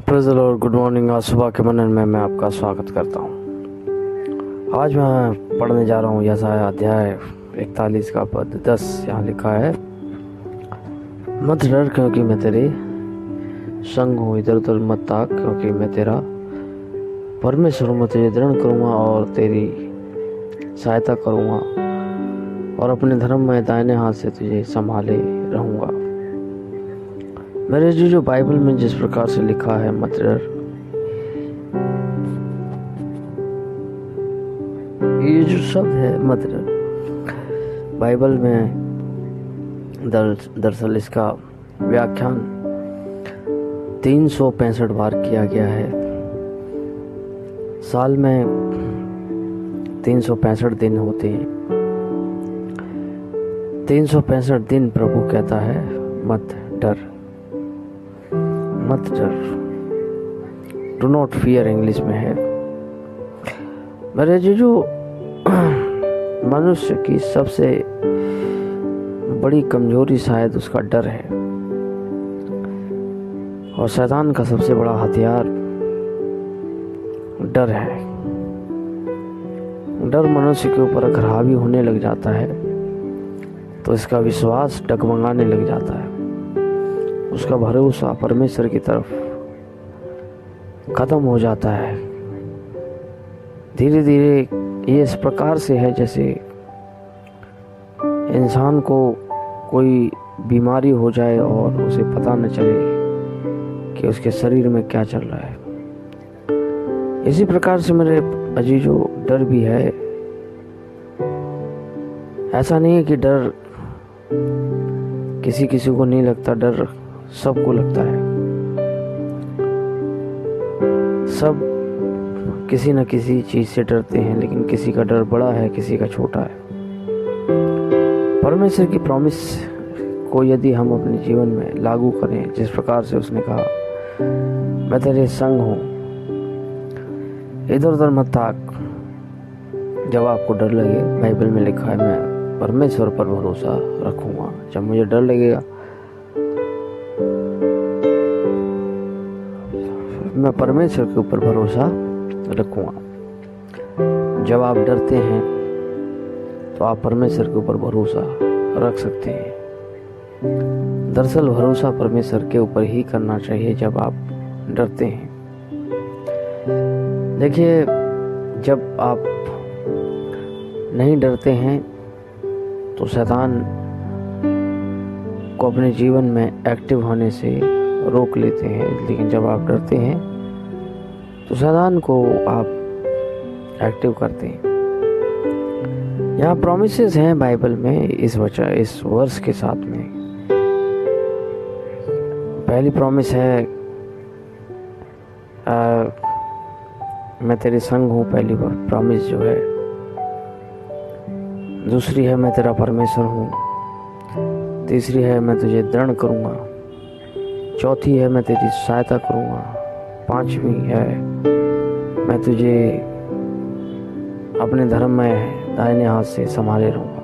Praise the Lord. Good morning. आज सुबह के मनन में मैं आपका स्वागत करता हूँ। आज मैं पढ़ने जा रहा हूँ यशायाह अध्याय 41 का पद 10। यहाँ लिखा है, मत डर क्योंकि मैं तेरे संग हूँ, इधर उधर मत ताक क्योंकि मैं तेरा परमेश्वर हूँ। मैं तुझे दृढ़ करूँगा और तेरी सहायता करूँगा और अपने धर्म में दाहिने हाथ से तुझे संभाले रहूँगा। मेरे जो बाइबल में जिस प्रकार से लिखा है, मत डर, ये जो शब्द है मत डर, बाइबल में दरअसल इसका व्याख्यान 365 बार किया गया है। साल में 365 दिन होते हैं। 365 दिन प्रभु कहता है मत डर, मत डर, डू नॉट फियर इंग्लिश में है। मेरे जो मनुष्य की सबसे बड़ी कमजोरी शायद उसका डर है, और शैतान का सबसे बड़ा हथियार डर है। डर मनुष्य के ऊपर अगर हावी होने लग जाता है तो इसका विश्वास डगमगाने लग जाता है, उसका भरोसा परमेश्वर की तरफ खत्म हो जाता है। धीरे धीरे ये इस प्रकार से है जैसे इंसान को कोई बीमारी हो जाए और उसे पता न चले कि उसके शरीर में क्या चल रहा है। इसी प्रकार से मेरे अजीजों, डर भी है। ऐसा नहीं है कि डर किसी किसी को नहीं लगता, डर सबको लगता है। सब किसी न किसी चीज से डरते हैं, लेकिन किसी का डर बड़ा है, किसी का छोटा है। परमेश्वर की प्रॉमिस को यदि हम अपने जीवन में लागू करें, जिस प्रकार से उसने कहा, मैं तेरे संग हूँ, इधर उधर मत ताक। जब आपको डर लगे, बाइबल में लिखा है, मैं परमेश्वर पर भरोसा रखूंगा। जब मुझे डर लगेगा, मैं परमेश्वर के ऊपर भरोसा रखूंगा। जब आप डरते हैं तो आप परमेश्वर के ऊपर भरोसा रख सकते हैं। दरअसल भरोसा परमेश्वर के ऊपर ही करना चाहिए जब आप डरते हैं। देखिए, जब आप नहीं डरते हैं तो शैतान को अपने जीवन में एक्टिव होने से रोक लेते हैं, लेकिन जब आप डरते हैं तो शैतान को आप एक्टिव करते हैं। यहाँ प्रॉमिसेस हैं बाइबल में इस वर्ष के साथ में। पहली प्रॉमिस है मैं तेरे संग हूँ, पहली प्रॉमिस जो है। दूसरी है मैं तेरा परमेश्वर हूँ। तीसरी है मैं तुझे दृढ़ करूँगा। चौथी है मैं तेरी सहायता करूँगा। पांचवी है मैं तुझे अपने धर्म में दाहिने हाथ से संभाले रहूँगा।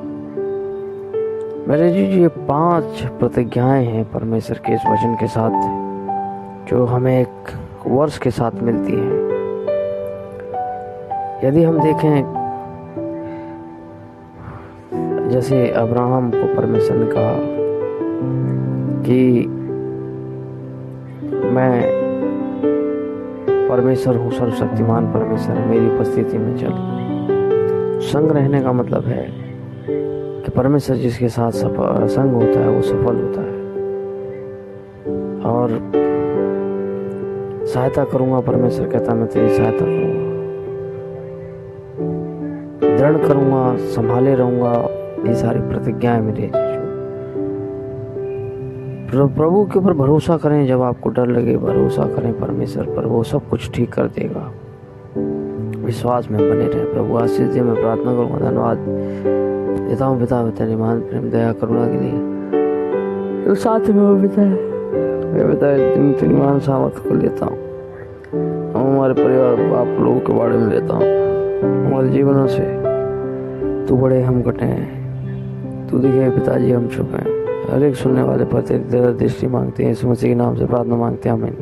मेरे जी, ये 5 प्रतिज्ञाएं हैं परमेश्वर के इस वचन के साथ, जो हमें एक वर्ष के साथ मिलती हैं। यदि हम देखें, जैसे अब्राहम को परमेश्वर ने कहा कि मैं परमेश्वर हूँ, सर्वशक्तिमान परमेश्वर है, मेरी उपस्थिति में चल। संग रहने का मतलब है कि परमेश्वर जिसके साथ संग होता है वो सफल होता है। और सहायता करूँगा, परमेश्वर कहता मैं तेरी सहायता करूँगा, दृढ़ करूँगा, संभाले रहूँगा। ये सारी प्रतिज्ञाएं मेरे। प्रभु के ऊपर भरोसा करें। जब आपको डर लगे, भरोसा करें परमेश्वर पर, वो सब कुछ ठीक कर देगा। विश्वास में बने रहे। प्रभु आशीष दे। मैं प्रार्थना करूँगा, धन्यवाद देता हूँ पिता तेरे महान प्रेम, दया, करुणा के लिए। तो साथ में वो पिता तेरी महान सामर्थ को लेता हूँ। हमारे परिवार आप लोगों के बारे में लेता हूँ। हमारे जीवनों से तू बड़े हम कटे हैं, तू दिखे पिताजी हम छुपे हैं। हर एक सुनने वाले पर तेरी दृष्टि मांगते हैं। यीशु मसीह के नाम से प्रार्थना मांगते हैं, आमीन।